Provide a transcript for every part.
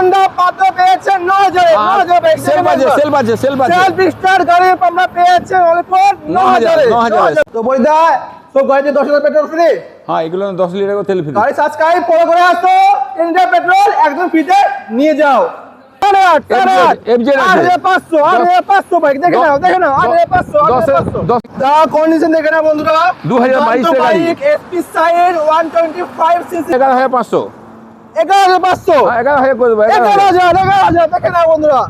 Honda পাত্র পেয়েছেন 9000 self আছে সেলফ স্টার গাড়ি আমরা পেয়েছেন অল্প 9000 তো বইদা তো গাড়িতে 10000 পেট্রোল ফ্রি। হ্যাঁ, এগুলো 10 লিটার করে তেল ফ্রি। গাড়ি সাবস্ক্রাইব করে আসো, ইন্ডিয়া পেট্রোল একদম ফ্রিতে নিয়ে যাও। বাইক দেখে নাও 8500 কন্ডিশন দেখে নাও বন্ধুরা। 2022 গাড়ি এসপি সাইড 125 সিসি 11500 11500 11,000 করে দেবো। 11000 দেখে নাও বন্ধুরা।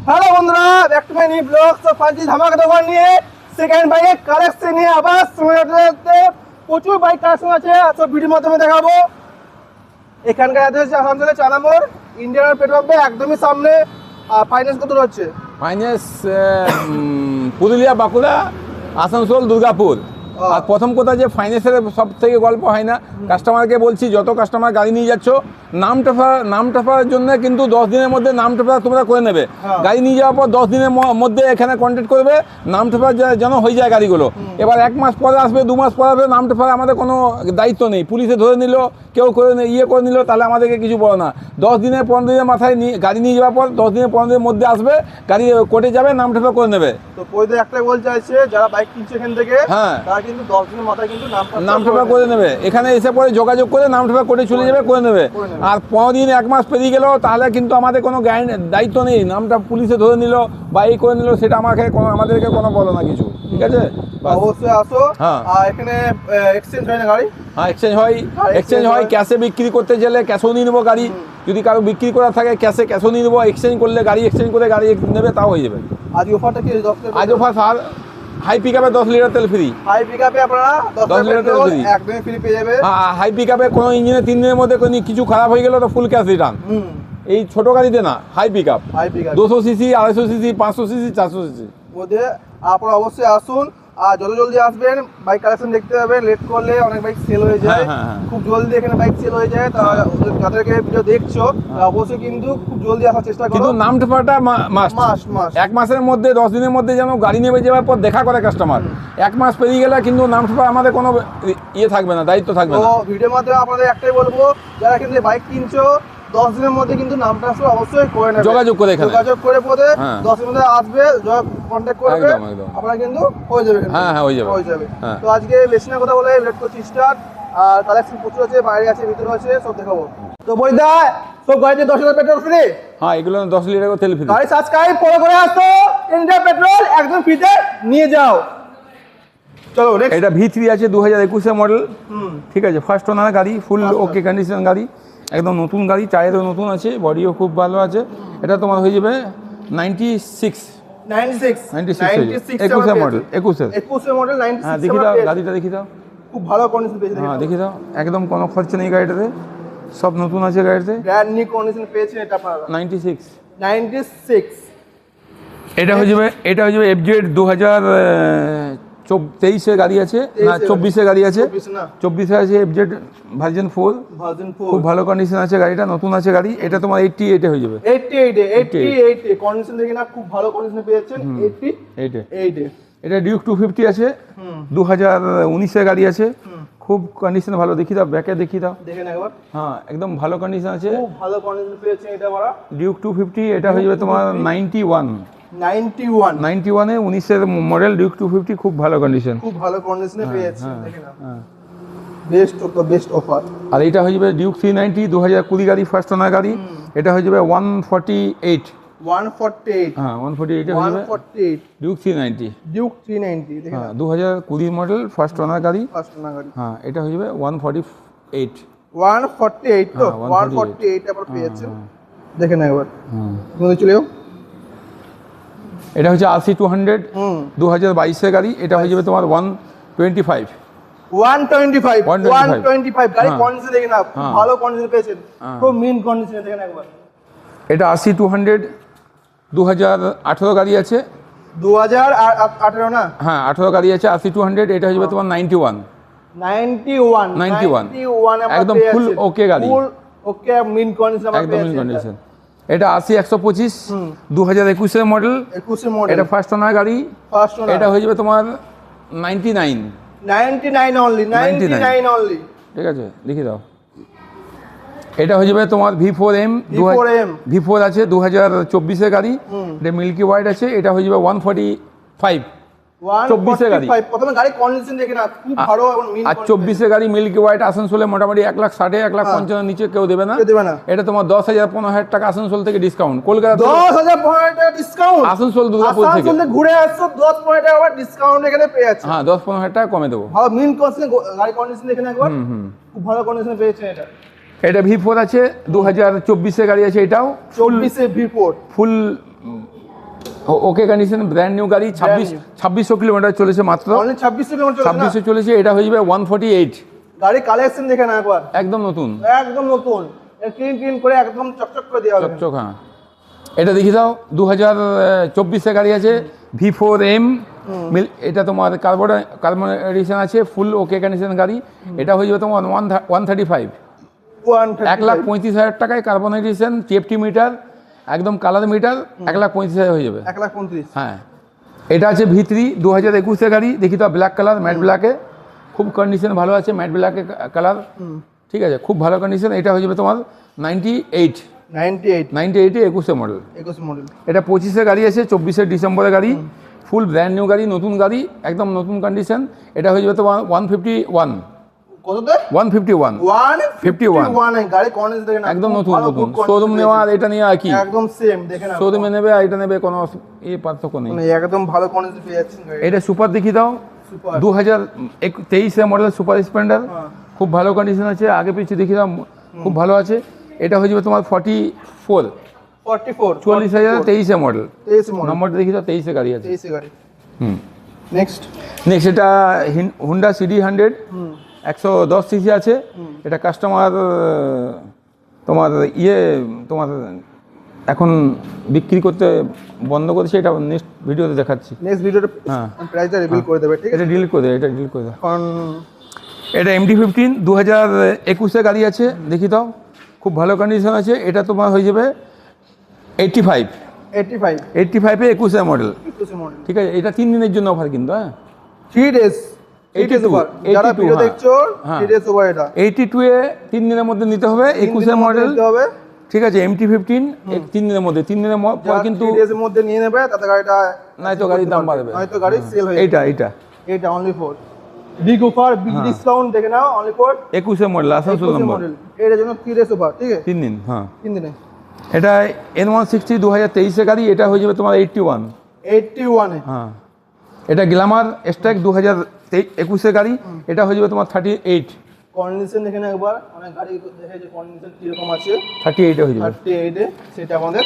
হ্যালো বন্ধুরা, back to my new blog. তো ফান্টি ধামাকা দোকান নিয়ে সেকেন্ড বাইকের কালেকশন নিয়ে আবার প্রচুর বাইক কালেকশন আছে, তো ভিডিওর মাধ্যমে দেখাবো। এখানকার অ্যাড্রেস হচ্ছে আসানসোলের 4 নম্বর ইন্ডিয়ান পেট্রোল পাম্পে একদমই সামনে। ফাইন্যান্স কত হচ্ছে? ফাইন্যান্স পুরুলিয়া, বাঁকুড়া, আসানসোল, দুর্গাপুর। আর প্রথম কথা যে ফাইন্যান্সের সব থেকে গল্প হয় না, কাস্টমারকে বলছি যত কাস্টমার গাড়ি নিয়ে যাচ্ছ নাম ট্রান্সফারের জন্য কিন্তু 10 দিনের মধ্যে নাম ট্রান্সফার তোমরা করে নেবে। গাড়ি নিয়ে যাওয়ার পর 10 দিনের মধ্যে এখানে কন্ট্যাক্ট করবে, নাম ট্রান্সফার যেন হয়ে যায় গাড়িগুলো। এবার 1 মাস পরে আসবে, 2 মাস পরে আসবে, নাম ট্রান্সফার আমাদের কোনো দায়িত্ব নেই। পুলিশে ধরে নিল, কেউ করে করে নিল, তাহলে আমাদেরকে কিছু বলো না। 10 দিনের 15 দিনের মাথায় গাড়ি নিয়ে যাওয়ার পর 10 দিনের 15 দিনের মধ্যে আসবে, গাড়ি কোর্টে যাবে, নাম ট্রান্সফার করে নেবে। তো পয়দা একটাই বলতে চাইছে, যারা বাইক কিনছে এখান থেকে, হ্যাঁ, তারা কিন্তু 10 দিনের মাথায় কিন্তু নাম ট্রান্সফার করে নেবে। এখানে এসে পরে যোগাযোগ করে নাম ট্রান্সফার কোর্টে চলে যাবে, করে নেবে। আর 15 দিন 1 মাস পেরিয়ে গেল, তাহলে কিন্তু আমাদের কোনো দায়িত্ব নেই। নামটা পুলিশে ধরে নিল বা এই করে নিল, সেটা আমাদেরকে কোনো বলো না কিছু, ঠিক আছে? অবশ্যই আসো। হ্যাঁ, আর এখানে এক্সচেঞ্জ হয় না গাড়ি? হ্যাঁ, এক্সচেঞ্জ হয়। ক্যাশে বিক্রি করতে গেলে ক্যাশও নিয়ে নেবো গাড়ি। যদি কারো বিক্রি করার থাকে ক্যাশও নিয়ে নেবো। এক্সচেঞ্জ করলে গাড়ি এক্সচেঞ্জ করে গাড়ি নেবে, তাও হয়ে যাবে। আজ অফারটা কি? আজ অফার হাই পিকআপে 10 লিটার তেল ফ্রি। হাই পিকআপে আপনারা 10 লিটার তেল ফ্রি একদমই ফ্রি পেয়ে যাবে। হ্যাঁ, হাই পিকআপে কোনো ইঞ্জিনে 3 দিনের মধ্যে কিছু খারাপ হয়ে গেল তো ফুল ক্যাশ রিটার্ন। এই ছোট গাড়িতে না, high pickup 200 CC, 250 CC, 500 CC, 400 CC মধ্যে আপনারা অবশ্যই আসুন। আর যত জলদি আসবেন বাইক কালেকশন দেখতে পাবেন। লেট করলে অনেক বাইক সেল হয়ে যায়। খুব জলদি এখানে বাইক সেল হয়ে যায়। যাদেরকে ভিডিও দেখছো অবশ্যই কিন্তু খুব জলদি আসার চেষ্টা করো। কিন্তু নাম ট্রান্সফারটা মাস 1 মাসের মধ্যে 10 দিনের মধ্যে যেন গাড়ি নেবে যাওয়ার পর দেখা করে কাস্টমার। 1 মাস পেরিয়ে গেলে কিন্তু নাম ট্রান্সফার আমাদের কোনো থাকবে না, দায়িত্ব থাকবে না। তো ভিডিওর মাধ্যমে আপনাদের একটাই বলবো, যারা কিন্তু বাইক কিনছো 10 দিনের মধ্যে কিন্তু নাম ট্রান্সফার অবশ্যই করে নেবে। যোগাযোগ করে 10 দিনের মধ্যে আসবে, কন্ট্যাক্ট করবে, আপনারা কিন্তু হয়ে যাবে। হ্যাঁ, হয়ে যাবে। তো আজকে বেশি না কথা বলে লেট করছি স্টার্ট। আর কালেকশন প্রচুর আছে, বাইরে আছে, ভিতরে আছে, সব দেখাবো। তো বইদা সব গাড়িতে 10,000 পেট্রোল ফ্রি। হ্যাঁ, এগুলো 10 লিটার করে তেল ফ্রি। গাড়ি সাবস্ক্রাইব করে আসো, ইন্ডিয়া পেট্রোল একদম ফ্রিতে নিয়ে যাও। চলো নেক্সট। এটা V3 আছে 2021 এর মডেল। ঠিক আছে, ফার্স্ট ওনার গাড়ি, ফুল ওকে কন্ডিশন গাড়ি, একদম নতুন গাড়ি, টায়ারও নতুন আছে, বডিও খুব ভালো আছে। এটা তোমার হয়ে যাবে 96 মডেল 21 মডেল 96। হ্যাঁ, দেখি দাও গাড়িটা, দেখি দাও, খুব ভালো কন্ডিশন পেয়েছে। হ্যাঁ, দেখি দাও, একদম কোনো খরচা নেই গাড়িটাতে, সব নতুন আছে গাড়িতে, ব্র্যান্ড নিউ কন্ডিশন পেয়েছেন। এটা আপনারা 96। এটা হয়ে যাবে FZ 2023 এর গাড়ি আছে না, 24 এর গাড়ি আছে, 24 আছে FZ ভার্সন 4। খুব ভালো কন্ডিশন আছে গাড়িটা, নতুন আছে গাড়ি। এটা তোমার 88 হয়ে যাবে। 88 কন্ডিশন দেখে না, খুব ভালো কন্ডিশন পেয়েছেন। 88 এটা ডিউক 250 আছে, 2019 এর গাড়ি আছে, খুব কন্ডিশন ভালো। দেখি দাও, ব্যাকে দেখি দাও, দেখেন একবার। হ্যাঁ, একদম ভালো কন্ডিশন আছে, খুব ভালো কন্ডিশন পেয়েছেন। এটা বড় ডিউক 250। এটা হয়ে যাবে তোমার 91 এ 19 এর মডেল ডিউক 250, খুব ভালো কন্ডিশন, খুব ভালো কন্ডিশনে পেয়েছেন। দেখেন বেস্ট অফার। আর এটা হয়ে যাবে ডিউক 390 2020 গাড়ি, ফার্স্ট ওনার গাড়ি। এটা হয়ে যাবে 148। হ্যাঁ, 148 হয়ে যাবে ডিউক 390। দেখেন 2020 মডেল, ফার্স্ট ওনার গাড়ি। হ্যাঁ, এটা হয়ে যাবে 148। তো 148 আবার পেয়েছেন, দেখেন একবার। চলে যাও। এটা হচ্ছে RC 200 2022 এর গাড়ি। এটা হয়ে যাবে তোমার 125। 125 125 গাড়ি হ্যাঁ। কন্ডিশন দেখে না, খুব হ্যাঁ। ভালো কন্ডিশন পেয়েছেন, হ্যাঁ। খুব মিন কন্ডিশনে দেখেন একবার। এটা 80-200 2018 গাড়ি আছে। 2018 না, হ্যাঁ 18 গাড়ি আছে 80-200। এটা হয়ে যাবে তোমার 91 91 একদম full okay গাড়ি। ফুল ওকে মিন কন্ডিশন আমরা একদম পেয়েছি কন্ডিশন। এটা 80-125 2021 এর মডেল। 21 মডেল, এটা ফার্স্ট ওনার গাড়ি। ফার্স্ট ওনার, এটা হয়ে যাবে তোমার 99। 99 অনলি, 99 অনলি। ঠিক আছে লিখে দাও। এটা হয়ে যাবে তোমার V4M। V4M V4 আছে 2024 এর গাড়ি। এটা মিল্কি হোয়াইট আছে। এটা হয়ে যাবে 145। 24 এর গাড়ি। 145 প্রথমে গাড়ি কন্ডিশন দেখে না, খুব ভালো এবং মিন আর 24 এর গাড়ি মিল্কি হোয়াইট আসানসোলে মোটামুটি 1,60,000 1,50,000 নিচে কেউ দেবে না। দেবে না। এটা তোমার 10,000-15,000 টাকা আসানসোল থেকে ডিসকাউন্ট। কলকাতা 10,000 টাকা ডিসকাউন্ট, আসানসোল দুর্গাপুর থেকে। আসানসোল থেকে ঘুরে আসছো 10 টাকা আবার ডিসকাউন্ট এখানে পেয়ে যাচ্ছে। হ্যাঁ 10-15,000 টাকা কমে দেবো। ভালো মিন কন্ডিশন গাড়ি কন্ডিশন দেখে না একবার, খুব ভালো কন্ডিশন পেয়েছে এটা। এটা V4 আছে 2024 এর গাড়ি আছে। এটাও 24 এ V4 ফুল ওকে কন্ডিশন, ব্র্যান্ড নিউ গাড়ি। 2600 কিলোমিটার চলেছে মাত্র। অনলি 26 কিলোমিটার চলে না, 2600 চলেছে। এটা হয়ে যাবে 148 গাড়ি কালেকশন দেখে না একবার, একদম নতুন একদম নতুন, ক্লিন ক্লিন করে একদম চকচক করে দেওয়া হবে। চকচক। হ্যাঁ এটা দেখি দাও 2024 এর গাড়ি আছে V4M। এটা তোমার কার্বন এডিশন আছে, ফুল ওকে কন্ডিশন গাড়ি। এটা হয়ে যাবে তোমার 135 1,35,000 টাকায়। কার্বন এডিশন, TFT মিটার, একদম কালার মিটার, 1,35,000 হয়ে যাবে। 1,35,000 হ্যাঁ এটা আছে V3 2021 এর গাড়ি। দেখি তো ব্ল্যাক কালার, ম্যাট ব্ল্যাকে, খুব কন্ডিশন ভালো আছে, ম্যাট ব্ল্যাকে কালার। ঠিক আছে খুব ভালো কন্ডিশন। এটা হয়ে যাবে তোমার 98 এ 21 মডেল। 21 মডেল। এটা 25 গাড়ি আছে, 24 ডিসেম্বরের গাড়ি, ফুল ব্র্যান্ড নিউ গাড়ি, নতুন গাড়ি, একদম নতুন কন্ডিশন। এটা হয়ে যাবে তোমার 151 কততে? 151 গাড়ি কন্ডিশন দেখে না, একদম খুব নতুন ভালো, নতুন। good condition শোরুম নেওয়া আর পেয়েছে। এটা নেওয়া কি একদম সেম দেখে না, শোরুমে নেবে আর এটা নেবে কোনো পার্থক্য নেই। মানে একদম ভালো কন্ডিশন পেয়ে যাচ্ছেন গাড়ি। এটা সুপার দেখি দাও সুপার 2023 এর মডেল সুপার স্প্লেন্ডার। খুব ভালো কন্ডিশন আছে, আগে পিছিয়ে দেখি দাও খুব ভালো আছে। এটা হয়ে যাবে তোমার 44 44,023 এর মডেল। 23 মডেল নম্বরটা দেখি দাও 23 এর গাড়ি আছে। 23 গাড়ি। নেক্সট এটা হুন্ডা CD100 110 সিসি আছে। এটা কাস্টমার তোমার তোমার এখন বিক্রি করতে বন্ধ করেছে, এটা নেক্সট ভিডিওতে দেখাচ্ছি। নেক্সট ভিডিওতে হ্যাঁ প্রাইসটা রিভিল করে দেবে, ঠিক আছে? এটা ডিলিট করে দে, এটা ডিলিট করে দে। কারণ এটা MT-15 2021 এর গাড়ি আছে, দেখি দাও খুব ভালো কন্ডিশন আছে। এটা তোমার হয়ে যাবে 85 এ 21 এর মডেল। 21 মডেল, ঠিক আছে এটা 3 দিনের জন্য অফার কিন্তু। হ্যাঁ 3 ডেজ 82 যারা ভিডিও দেখছো হ্যাঁ 3 ডেজ ওভার। এটা 82 এ 3 দিনের মধ্যে নিতে হবে, 21 এর মডেল। নিতে হবে, ঠিক আছে MT-15 3 দিনের মধ্যে, 3 দিনের পর কিন্তু 3 ডেজ এর মধ্যে নিয়ে নেবে, তাতে গাড়িটা নয়তো গাড়ির দাম বাড়বে, হয়তো গাড়ি সেল হয়ে এইটা এটা only for big offer, big discount দেখে নাও, অনলি ফর 21 এর মডেল আসানসোল নম্বর। মডেল এর জন্য 3 ডেজ ওভার, ঠিক আছে? 3 দিন। হ্যাঁ 3 দিনে। এটা N160 2023 এর গাড়ি। এটা হয়ে যাবে তোমার 81 এ। হ্যাঁ এটা গ্ল্যামার স্ট্রাইক 2021 এর গাড়ি। এটা হয়ে যাবে তোমার 38 কন্ডিশন দেখে নাও একবার, অনেক গাড়ি দেখে যে কন্ডিশন কি রকম আছে। 38 এ হয়ে যাবে। 38 এ সেটা আমাদের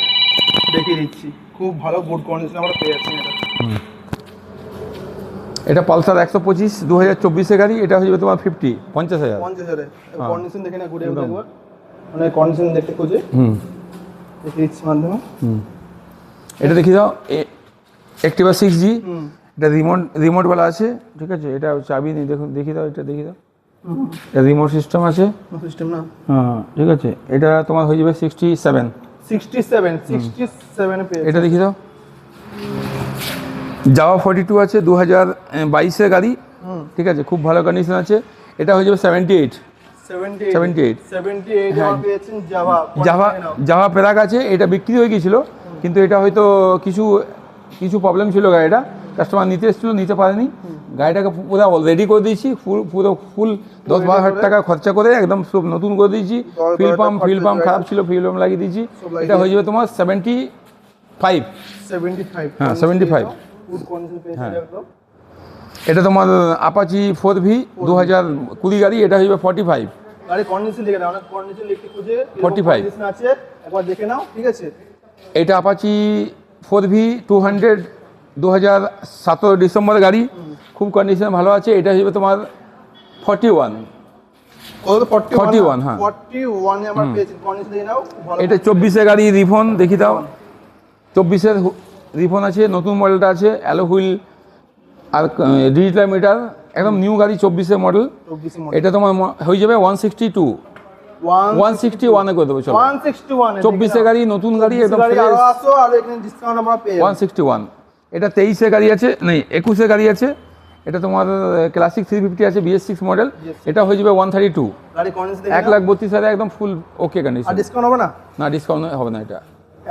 দেখিয়ে দিচ্ছি, খুব ভালো গুড কন্ডিশন আমরা পেয়ে যাচ্ছি এটা। এটা পালসার 125 2024 এর গাড়ি। এটা হয়ে যাবে তোমার 50,000 50,000 কন্ডিশন দেখে না ঘুরে একবার, মানে কন্ডিশন দেখতে খুঁজে দেখিয়ে দিচ্ছি মাধ্যমে। এটা দেখি দাও Activa 6G। এটা রিমোট वाला আছে, ঠিক আছে? এটা চাবি নেই, দেখুন দেখি দাও, এটা দেখি দাও, এটা রিমোট সিস্টেম আছে। সিস্টেম না? হ্যাঁ ঠিক আছে। এটা তোমার হয়ে যাবে 67 এ পেয়ে। এটা দেখি দাও জাভা 42 আছে 2022 এর গাড়ি। ঠিক আছে খুব ভালো কন্ডিশন আছে। এটা হয়ে যাবে 78 আমার পেয়েছেন জাভা প্যারাক আছে। এটা বিক্রি হয়ে গিয়েছিল, কিন্তু এটা হয়তো কিছু প্রবলেম ছিল, গাড়িটা কাস্টমার নিতে এসেছিল, নিতে পারেনি। গাড়িটাকে পুরো রেডি করে দিয়েছি, ফুল 10-12 হাজার টাকা খরচা করে একদম সব নতুন করে দিয়েছি। ফিল পাম্প খারাপ ছিল, ফিল পাম্প লাগিয়ে দিয়েছি। এটা হয়ে যাবে তোমার 75 হ্যাঁ 75। হ্যাঁ এটা তোমার আপাচি 4V 2020 গাড়ি। এটা হয়ে যাবে 45 গাড়ি কন্ডিশন দেখে নাও, অনেক কন্ডিশন লিখতে খুঁজে 45 কন্ডিশন আছে, একবার দেখে নাও, ঠিক আছে? এটা আপাচি 4V 200 2017 ডিসেম্বর গাড়ি, খুব কন্ডিশন ভালো আছে। এটা হয়ে যাবে তোমার 41 কত 41, হ্যাঁ। 41 এ আমরা পেয়েছি কন্ডিশন দেখে নাও খুব ভালো এটা 24 গাড়ি রিফন দেখি দাও। 24 রিফন আছে, নতুন মডেলটা আছে, অ্যালো হুইল আর ডিজিটাল মিটার, একদম নিউ গাড়ি 24 মডেল। 24 মডেল এটা তোমার হয়ে যাবে 162 161 এ করে দেবো চলো। 161 24 গাড়ি নতুন গাড়ি একদম গাড়ি fresh। আরো আসো আর এখানে ডিসকাউন্ট আমরা পেয়ে যাবো। 161 এটা 23 গাড়ি আছে, নেই 21 গাড়ি আছে। এটা তোমার ক্লাসিক 350 আছে BS6 মডেল, এটা হয়ে যাবে 132। গাড়ি কন্ডিশন দেখে 1,32,000 একদম ফুল ওকে আর কন্ডিশন। ডিসকাউন্ট হবে না না ডিসকাউন্ট হবে না, এটা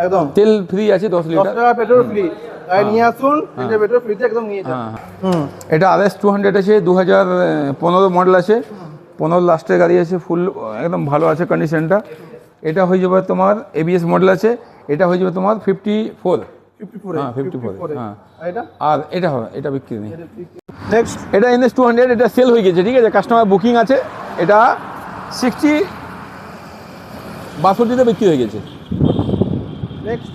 একদম তেল ফ্রি আছে 10 10 লিটার। টাকা পেট্রোল ফ্রি গাড়ি নিয়ে আসুন, লিটার পেট্রোল ফ্রিতে একদম নিয়ে যান। হ্যাঁ এটা RS 200 আছে, 2015 মডেল আছে, 15 লাস্টের গাড়ি আছে, ফুল একদম ভালো আছে কন্ডিশনটা। এটা হয়ে যাবে তোমার ABS মডেল আছে, এটা হয়ে যাবে তোমার 54। 54 হ্যাঁ 54 হ্যাঁ। আর এটা আর এটা হবে, এটা বিক্রি নেই। নেক্সট এটা NS 200, এটা সেল হয়ে গেছে, ঠিক আছে, কাস্টমার বুকিং আছে। এটা 62 বিক্রি হয়ে গেছে। নেক্সট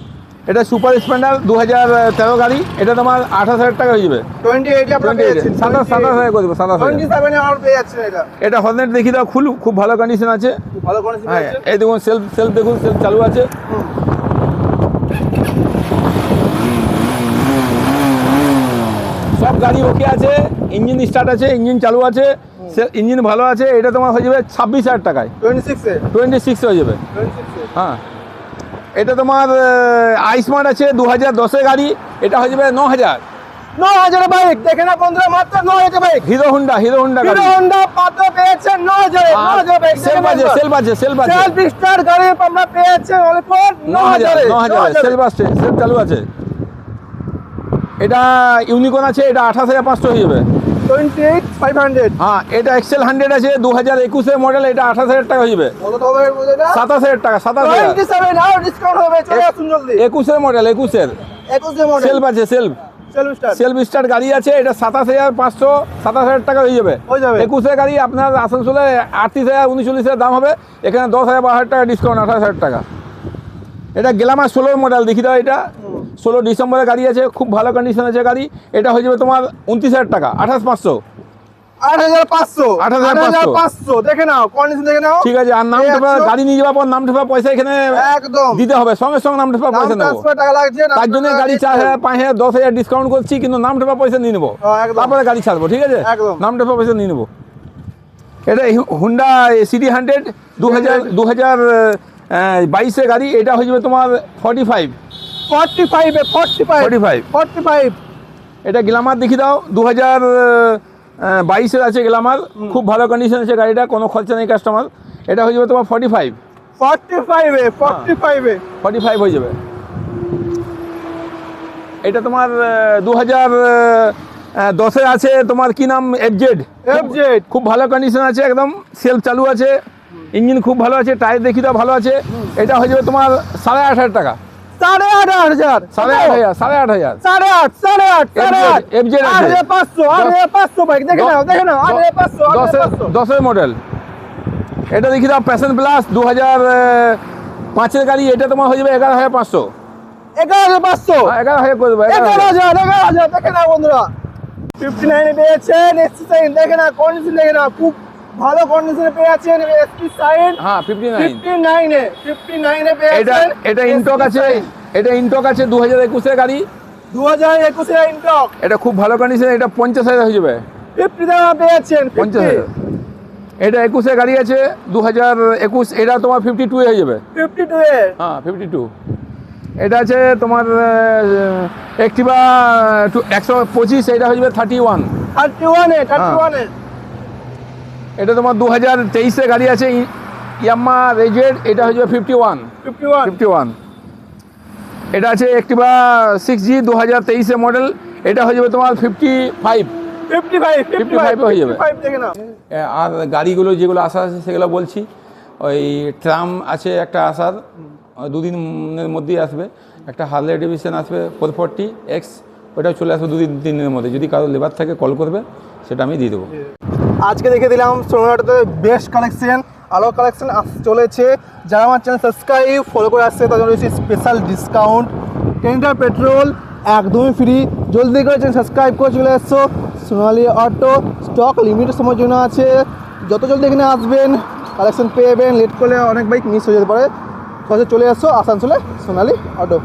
এটা সুপার স্প্লেন্ডার 2013 গাড়ি, এটা তোমার 28,000 টাকা হয়ে যাবে। 28 আপনারা পেয়েছেন 27,000 করে দেবো, 27,000। 27 এ আর পেয়ে যাচ্ছেন এটা এটা হর্নেট দেখি দাও, খুব ভালো কন্ডিশন আছে। খুব ভালো কন্ডিশন হ্যাঁ আছে। এই দেখুন সেলফ দেখুন, সেলফ চালু আছে। সব গাড়ি ওকে আছে, ইঞ্জিন স্টার্ট আছে, ইঞ্জিন চালু আছে, ইঞ্জিন ভালো আছে। এটা তোমার হয়ে যাবে 26,000 টাকায়, 26 এ 26 হয়ে যাবে। 26 এ হ্যাঁ এটা তোমার আইসমার্ট আছে 2010 গাড়ি, এটা হয়ে যাবে 9,000। 9000 বাইক দেখে না বন্ধুরা, মাত্র 9000 বাইক হিরো হোন্ডা গাড়ি। হিরো হোন্ডা পাত্র পেয়েছেন 9000 বাইক সেলফ আছে। সেলফ স্টার্ট গাড়ি আমরা পেয়েছেন অল্প 9000 সেলফ আছে, সেলফ চালু আছে। এটা ইউনিকর্ন আছে, এটা 28,500 হয়ে যাবে। 28500 হ্যাঁ এটা এক্সেল 100 আছে 2021 মডেল, এটা 28,000 টাকা হয়ে যাবে। কত হবে এটা 27,000 টাকা, 27,000। 27 আর ডিসকাউন্ট হবে, চলে আসুন জলদি। 21 মডেল, 21 21 এর মডেল সেলফ আছে, সেলফ স্টার্ট সেলফ স্টার্ট গাড়ি আছে, এটা 27,500 27,000 টাকা হয়ে যাবে। হয়ে যাবে। 21 গাড়ি আপনার আসানসোলে 38,000 39,000 দাম হবে, এখানে 10,000 12,000 টাকা ডিসকাউন্ট, 28,000 টাকা। এটা গ্ল্যামার 16 মডেল দেখি দাও, এটা 16 ডিসেম্বরের গাড়ি আছে, খুব ভালো কন্ডিশন আছে গাড়ি। এটা হয়ে যাবে তোমার 29,000 টাকা, 28,500। 8500 8,500 8500 দেখে নাও কন্ডিশন দেখে নাও। ঠিক আছে। আর নাম ঠেপা গাড়ি নিয়ে যাওয়ার পর নাম ঠেপা পয়সা এখানে একদম দিতে হবে, সঙ্গে সঙ্গে নাম ঠেপা পয়সা নেবো। ট্রান্সফার টাকা লাগছে না, তার জন্য গাড়ি 4,000 5,000 10,000 ডিসকাউন্ট করছি, কিন্তু নাম ঠেপা পয়সা নিয়ে নেবো, একদম। তারপরে গাড়ি ছাড়বো, ঠিক আছে। একদম। নাম ঠেপা পয়সা নিয়ে নেবো। এটা হুন্ডা সিটি 100 2022 গাড়ি, এটা হয়ে যাবে তোমার 45। 45 এটা গ্ল্যামার দেখি দাও, 2022 আছে গ্ল্যামার, খুব ভালো কন্ডিশন আছে গাড়িটা, কোনো খরচা নেই কাস্টমার। এটা হয়ে যাবে তোমার 45 হয়ে যাবে। এটা তোমার 2010 আছে, তোমার কি নাম, FZ। খুব ভালো কন্ডিশন আছে, একদম সেলফ চালু আছে, ইঞ্জিন খুব ভালো আছে, টায়ার দেখি দাও ভালো আছে। এটা হয়ে যাবে তোমার 8,500 টাকা, 8,500 FZ আছে। 500 বাইক দেখে নাও 10 মডেল। এটা দেখি দাও প্যাশন প্লাস 2005 গাড়ি, এটা তোমার হয়ে যাবে 11,500। 11,000 করে দেবো। 11,000 দেখে নাও বন্ধুরা। 59 এ পেয়েছেন এসপি সাইন, দেখে না কন্ডিশন দেখে না, খুব ভালো কন্ডিশনে পেয়েছেন এসপি সাইন। হ্যাঁ 59 59 এ পেয়েছেন। এটা ইনটক আছে, এটা ইনটক আছে 2021 গাড়ি, 2021 এর ইনটক, এটা খুব ভালো কন্ডিশন, এটা 50,000 হয়ে যাবে। 50 টাকা পেয়েছেন 50,000। এটা 21 গাড়ি আছে 2021, এটা তোমার 52 হয়ে যাবে। 52 এ হ্যাঁ 52। এটা আছে তোমার অ্যাক্টিভা 125, এটা হয়ে যাবে 31। 31 এ এটা তোমার 2023 গাড়ি আছে ইয়াম্মা রেজেড, এটা হয়ে যাবে 51। এটা আছে অ্যাক্টিভা 6G 2023 মডেল, এটা হয়ে যাবে তোমার 55 হয়ে যাবে। 55 দেখে নাও। আর গাড়িগুলো যেগুলো আসার আছে সেগুলো বলছি। ওই ট্রাম আছে একটা আসার, 2 দিনের মধ্যেই আসবে। একটা হার্লে ডেভিডসন আসবে 440X, ওটাও চলে আসবে 2-3 দিনের মধ্যে। যদি কারো লেবার থাকে কল করবে, সেটা আমি দিয়ে দেবো। আজকে দেখে দিলাম সোনারহাটে বেস্ট কালেকশন, আলো কালেকশন চলেছে। যারা আমার চ্যানেল সাবস্ক্রাইব ফলো করে আসছে তাদের রয়েছে স্পেশাল ডিসকাউন্ট, 10 লিটার পেট্রোল একদমই ফ্রি। জলদি করে চ্যানেল সাবস্ক্রাইব করে চলে আসছো সোনালি অটো স্টক লিমিটেড সময়ের জন্য আছে। যত জলদি এখানে আসবেন কালেকশন পেয়ে যাবেন, লেট করলে অনেক বাইক মিস হয়ে যেতে পারে। সহজে চলে আসো আসানসোলে সোনালি অটো।